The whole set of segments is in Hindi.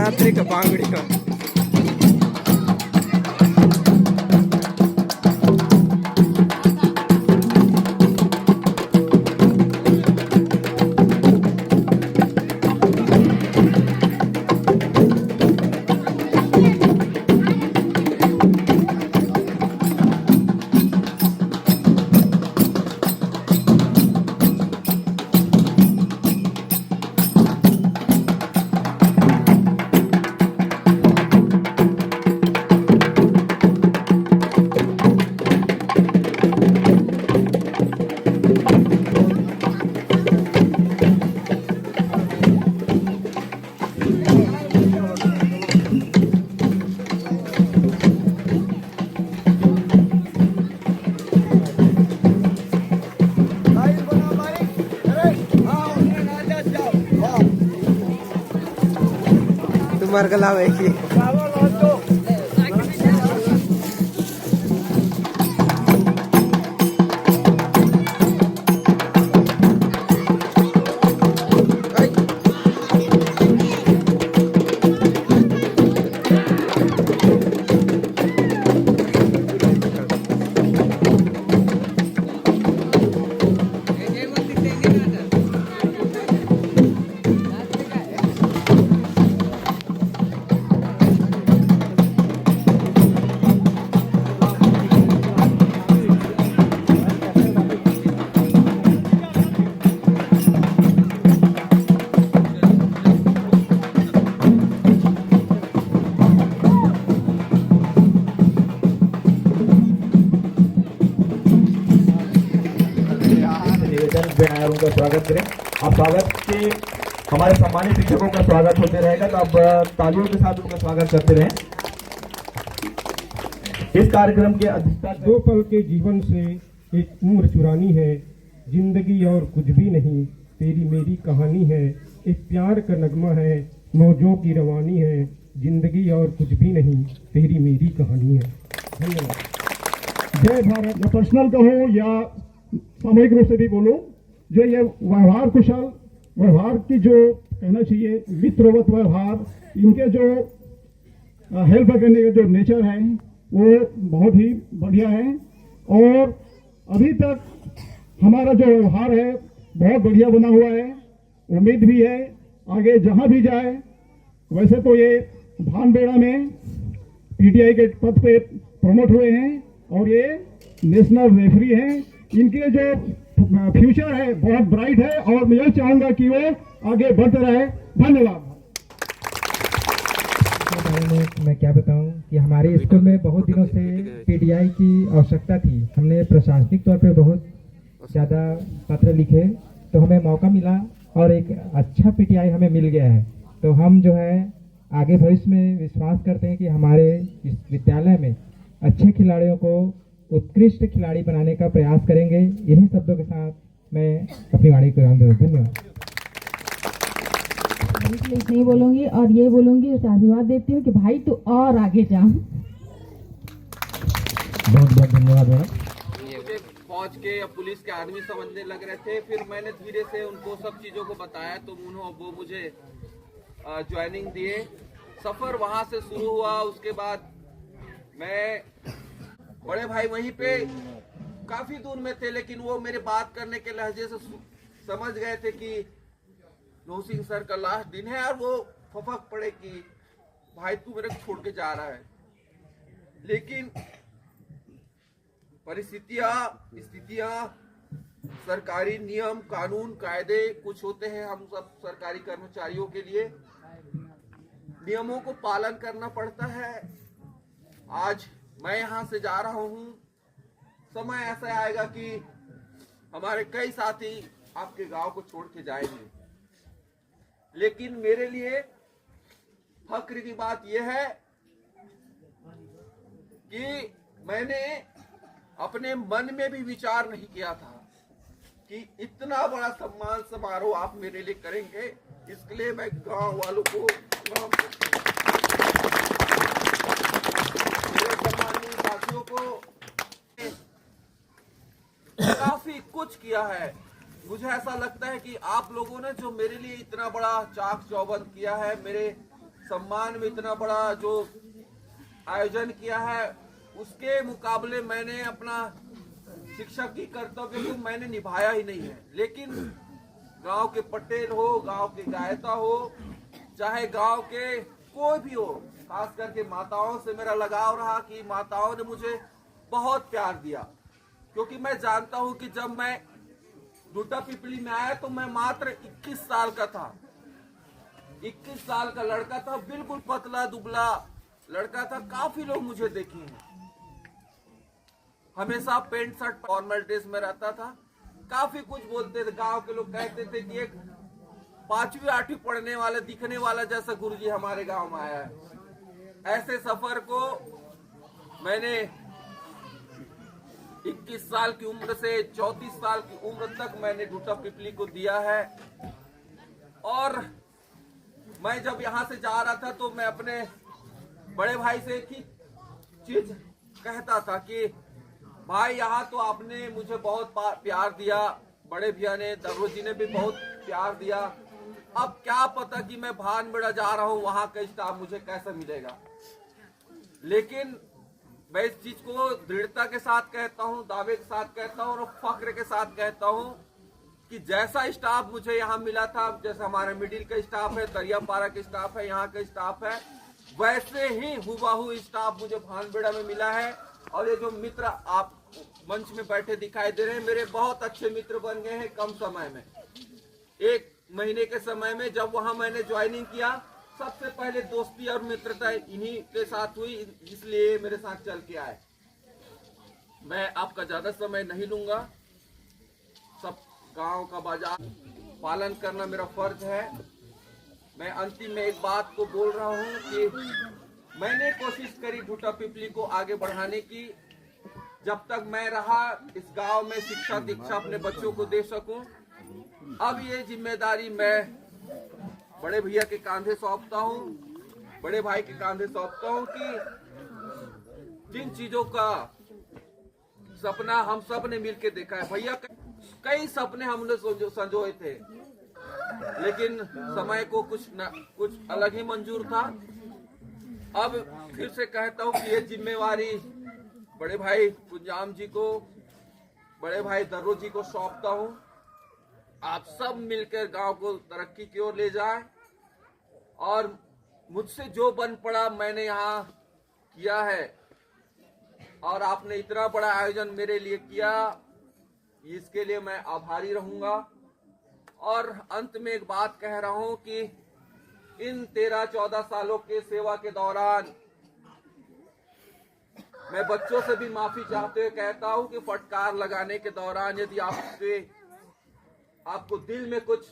नवरात्रि का बांगड़ी का। तुम्हार गला है कि उनका स्वागत करें। आप स्वागत के हमारे सम्मानित शिक्षकों का स्वागत होते रहेगा, तो आप तालियों के साथ उनका स्वागत करते रहें। इस कार्यक्रम के अधिकता दो पल के जीवन से एक उम्र चुरानी है, जिंदगी और कुछ भी नहीं, तेरी मेरी कहानी है। एक प्यार का नगमा है, मौजों की रवानी है, जिंदगी और कुछ भी नहीं, तेरी मेरी कहानी है। धन्यवाद। जय भारत। पर्सनल कहो या सामूहिक रूप से भी बोलो, जो ये व्यवहार कुशल व्यवहार की जो कहना चाहिए मित्रवत व्यवहार, इनके जो हेल्प करने का जो नेचर है वो बहुत ही बढ़िया है। और अभी तक हमारा जो व्यवहार है बहुत बढ़िया बना हुआ है। उम्मीद भी है आगे जहां भी जाए। वैसे तो ये भानबेड़ा में पीटीआई के पद पे प्रमोट हुए हैं और ये नेशनल रेफरी हैं। इनके जो फ्यूचर है बहुत ब्राइट है और मैं यही चाहूंगा कि वो आगे बढ़ते रहे। धन्यवाद। मैं क्या बताऊं कि हमारे स्कूल में बहुत दिनों से पीटीआई की आवश्यकता थी। हमने प्रशासनिक तौर पे बहुत ज़्यादा पत्र लिखे, तो हमें मौका मिला और एक अच्छा पीटीआई हमें मिल गया है। तो हम जो है आगे भविष्य में विश्वास करते हैं कि हमारे इस विद्यालय में अच्छे खिलाड़ियों को उत्कृष्ट खिलाड़ी बनाने का प्रयास करेंगे। यही शब्दों के साथ मैं अपनी वाणी को विराम देता हूं। धन्यवाद। नहीं बोलूंगी और ये बोलूंगी, उसे आशीर्वाद देती हूँ कि भाई तू और आगे जा। बहुत बहुत धन्यवाद मैडम। मुझे फौज के या पुलिस के आदमी समझने लग रहे थे, फिर मैंने धीरे से उनको सब चीज़ों को बताया तो वो मुझे ज्वाइनिंग दिए। सफ़र वहाँ से शुरू हुआ। उसके बाद मैं बड़े भाई वहीं पे काफ़ी दूर में थे, लेकिन वो मेरे बात करने के लहजे से समझ गए थे कि नौ सिंह सर का लास्ट दिन है, और वो फपक पड़े कि भाई तू मेरे को छोड़ के जा रहा है। लेकिन स्थितियां, सरकारी नियम कानून कायदे कुछ होते हैं, हम सब सरकारी कर्मचारियों के लिए नियमों को पालन करना पड़ता है। आज मैं यहाँ से जा रहा हूँ, समय ऐसा आएगा कि हमारे कई साथी आपके गांव को छोड़ के जाएंगे, लेकिन मेरे लिए फक्र की बात यह है कि मैंने अपने मन में भी विचार नहीं किया था कि इतना बड़ा सम्मान समारोह आप मेरे लिए करेंगे। इसके लिए मैं गांव वालों को, मेरे सम्मानीय साथियों को काफी कुछ किया है। मुझे ऐसा लगता है कि आप लोगों ने जो मेरे लिए इतना बड़ा चाक चौबंद किया है, मेरे सम्मान में इतना बड़ा जो आयोजन किया है, उसके मुकाबले मैंने अपना शिक्षक की कर्तव्य को मैंने निभाया ही नहीं है। लेकिन गांव के पटेल हो, गांव के गायता हो, चाहे गांव के कोई भी हो, खास करके माताओं से मेरा लगाव रहा कि माताओं ने मुझे बहुत प्यार दिया। क्योंकि मैं जानता हूं कि जब मैं डूटा पिपली में आया तो मैं मात्र 21 साल का था। 21 साल का लड़का था, बिल्कुल पतला दुबला लड़का था। काफी लोग मुझे देखे हैं, हमेशा पेंट शर्ट फॉर्मल ड्रेस में रहता था। काफी कुछ बोलते थे, गांव के लोग कहते थे कि एक 5वीं 8वीं पढ़ने वाला दिखने वाला जैसा गुरुजी हमारे गांव में आया है। ऐसे सफर को मैंने 21 साल की उम्र से 34 साल की उम्र तक मैंने डूटा पिपली को दिया है। और मैं जब यहाँ से जा रहा था तो मैं अपने बड़े भाई से एक ही चीज कहता था कि भाई यहाँ तो आपने मुझे बहुत प्यार दिया, बड़े भैया ने, दर्रो जी ने भी बहुत प्यार दिया। अब क्या पता कि मैं भानबेड़ा जा रहा हूँ, वहां का स्टाफ मुझे कैसा मिलेगा। लेकिन मैं इस चीज को दृढ़ता के साथ कहता हूँ, दावे के साथ कहता हूँ और फक्र के साथ कहता हूँ कि जैसा स्टाफ मुझे यहाँ मिला था, जैसे हमारे मिडिल का स्टाफ है, दरियापाड़ा का स्टाफ है, यहाँ का स्टाफ है, वैसे ही हुबहू स्टाफ मुझे भानबेड़ा में मिला है। और ये जो मित्र आप मंच में बैठे दिखाई दे रहे हैं, मेरे बहुत अच्छे मित्र बन गए हैं कम समय में। 1 महीने के समय में जब वहां मैंने ज्वाइनिंग किया, सबसे पहले दोस्ती और मित्रता इन्हीं के साथ हुई, इसलिए मेरे साथ चल के आए। मैं आपका ज्यादा समय नहीं लूंगा। सब गांव का बाजार पालन करना मेरा फर्ज है। मैं अंतिम में एक बात को बोल रहा हूं कि मैंने कोशिश करी डूटा पिपली को आगे बढ़ाने की। जब तक मैं रहा इस गांव में शिक्षा दीक्षा अपने बच्चों को दे सकूं। अब ये जिम्मेदारी मैं बड़े भैया के कांधे सौंपता हूं, बड़े भाई के कांधे सौंपता हूं कि जिन चीजों का सपना हम सब ने मिलकर देखा है। भैया कई सपने हमने संजोए थे, लेकिन समय को कुछ अलग ही मंजूर था। अब फिर से कहता हूँ कि ये जिम्मेवारी बड़े भाई कुंजाम जी को, बड़े भाई दर्रो जी को सौंपता हूँ। आप सब मिलकर गांव को तरक्की की ओर ले जाएं। और मुझसे जो बन पड़ा मैंने यहाँ किया है, और आपने इतना बड़ा आयोजन मेरे लिए किया, इसके लिए मैं आभारी रहूंगा। और अंत में एक बात कह रहा हूँ कि इन 13-14 सालों के सेवा के दौरान मैं बच्चों से भी माफी चाहते हुए कहता हूं कि फटकार लगाने के दौरान यदि आपको दिल में कुछ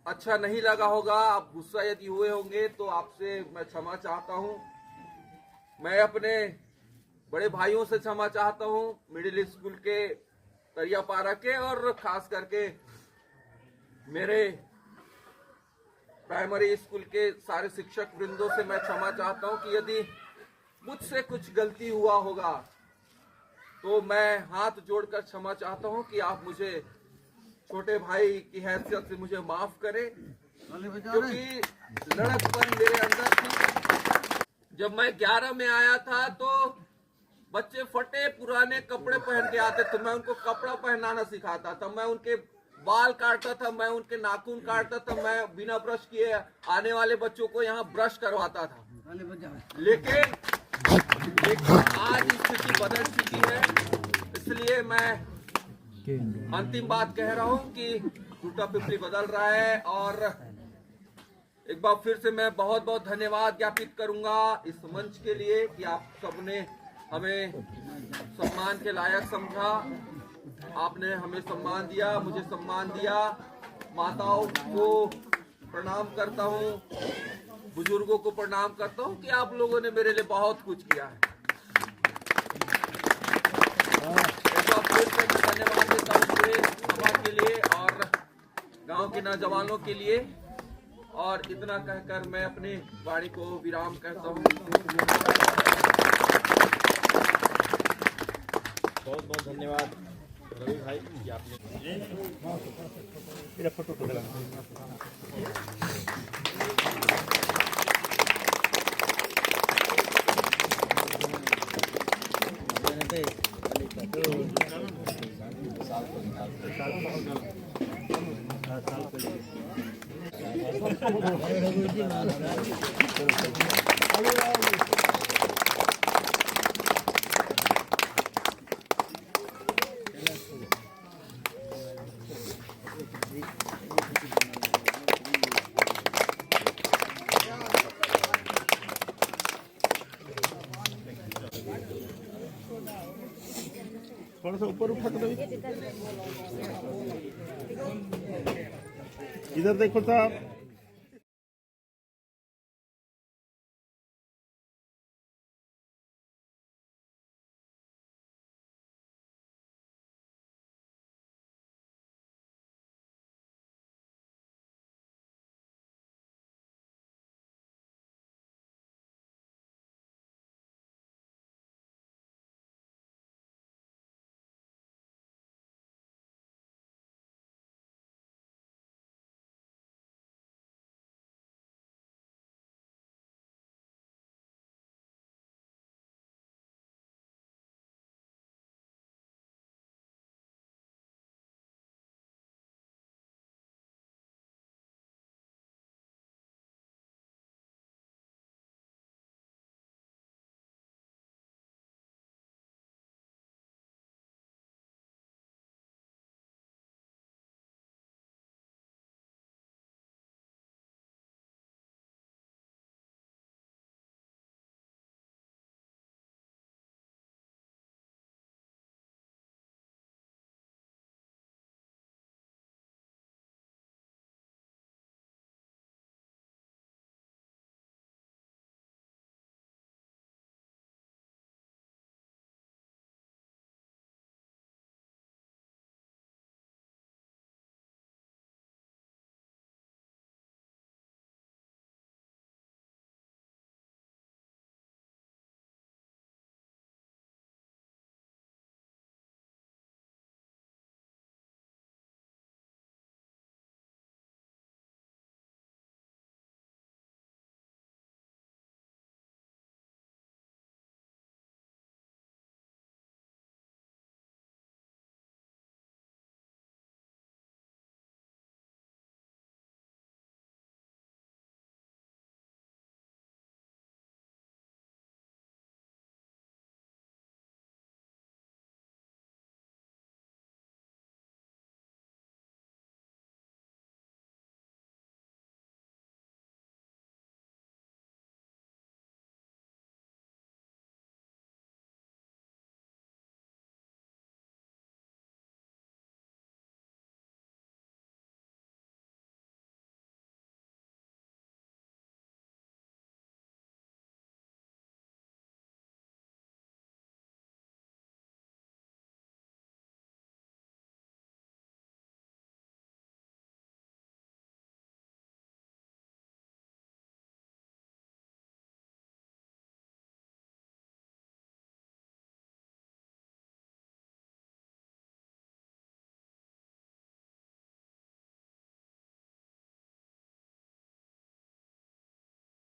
अच्छा नहीं लगा होगा, आप गुस्सा यदि हुए होंगे, तो आपसे मैं क्षमा चाहता हूं। मैं अपने बड़े भाइयों से क्षमा चाहता हूं, मिडिल स्कूल के, दरियापाड़ा के, और खास करके मेरे प्राइमरी स्कूल के सारे शिक्षक वृंदों से मैं क्षमा चाहता हूं कि यदि मुझसे कुछ गलती हुआ होगा तो मैं हाथ जोड़कर क्षमा चाहता हूं कि आप मुझे छोटे भाई की हैसियत से मुझे माफ करें, क्योंकि लड़कपन मेरे अंदर थी। जब मैं 11 में आया था तो बच्चे फटे पुराने कपड़े पहन के आते थे, मैं उनको कपड़ा पहनाना सिखाता था, मैं उनके बाल काटता था, मैं उनके नाखून काटता था, मैं बिना ब्रश किए आने वाले बच्चों को यहाँ ब्रश करवाता था। लेकिन आज स्थिति बदल चुकी है। इसलिए मैं अंतिम बात कह रहा हूँ कि डूटा पिपली बदल रहा है। और एक बार फिर से मैं बहुत बहुत धन्यवाद ज्ञापित करूंगा इस मंच के लिए कि आप सबने हमें सम्मान के लायक समझा, आपने हमें सम्मान दिया, मुझे सम्मान दिया। माताओं को प्रणाम करता हूँ, बुजुर्गों को प्रणाम करता हूँ कि आप लोगों ने मेरे लिए बहुत कुछ किया है। एक बार फिर से मैं धन्यवाद देता हूँ पूरे समाज के लिए और गांव के नौजवानों के लिए। और इतना कहकर मैं अपनी वाणी को विराम करता हूँ। बहुत बहुत धन्यवाद रवि भाई कि आपने मेरा फोटो थोड़ा सा ऊपर उठा कर इधर देखो साहब।